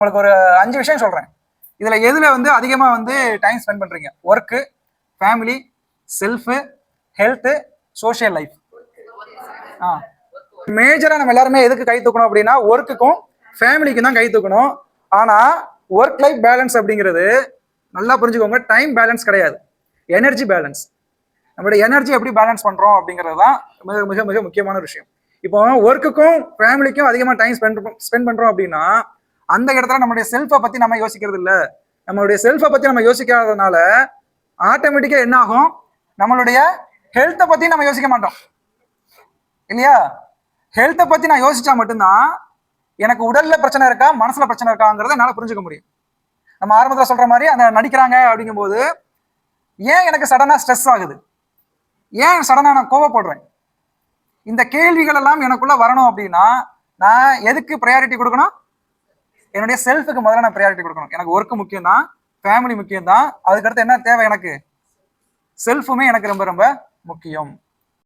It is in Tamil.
உங்களுக்கு ஒரு 5 விஷயம் சொல்றேன். இதுல எதுல வந்து அதிகமா வந்து டைம் ஸ்பெண்ட் பண்றீங்க? Work, family, self, health, social life. மேஜரா நம்ம எல்லாருமே எதுக்கு கை தூக்கணும் அப்படின்னா ஒர்க்குக்கும் ஃபேமிலிக்கும் தான் கை தூக்கணும். ஆனா ஒர்க் லைஃப் பேலன்ஸ் அப்படிங்கிறது நல்லா புரிஞ்சுக்கோங்க, டைம் பேலன்ஸ் கிடையாது, எனர்ஜி பேலன்ஸ். நம்மளுடைய எனர்ஜி எப்படி பேலன்ஸ் பண்றோம் அப்படிங்கிறது தான் மிக மிக மிக முக்கியமான விஷயம். இப்போ ஒர்க்குக்கும் ஃபேமிலிக்கும் அதிகமாக டைம் ஸ்பெண்ட் பண்றோம் அப்படின்னா அந்த இடத்துல நம்மளுடைய செல்ஃபை பத்தி நம்ம யோசிக்கிறது இல்லை. நம்மளுடைய செல்ஃபை பத்தி நம்ம யோசிக்காததுனால ஆட்டோமேட்டிக்கா என்ன ஆகும், நம்மளுடைய ஹெல்த்தை பத்தி நம்ம யோசிக்க மாட்டோம் இல்லையா? ஹெல்த்தை பத்தி நான் யோசிச்சா மட்டும்தான் எனக்கு உடல்ல பிரச்சனை இருக்கா மனசுல பிரச்சனை இருக்காங்கிறத என்னால புரிஞ்சுக்க முடியும். நம்ம ஆரம்பத்தில் சொல்ற மாதிரி அந்த நடிக்கிறாங்க அப்படிங்கும்போது ஏன் எனக்கு சடனா ஸ்ட்ரெஸ் ஆகுது, ஏன் சடனா நான் கோவப்படுறேன், இந்த கேள்விகள் எல்லாம் எனக்குள்ள வரணும் அப்படின்னா நான் எதுக்கு ப்ரையாரிட்டி கொடுக்கணும்? என்னுடைய செல்ஃபுக்கு முதல்ல நான் ப்ரையாரிட்டி கொடுக்கணும். எனக்கு ஒர்க்கு முக்கியம் தான், ஃபேமிலி முக்கியம் தான், அதுக்கடுத்து என்ன தேவை எனக்கு, செல்ஃபுமே எனக்கு ரொம்ப ரொம்ப முக்கியம்.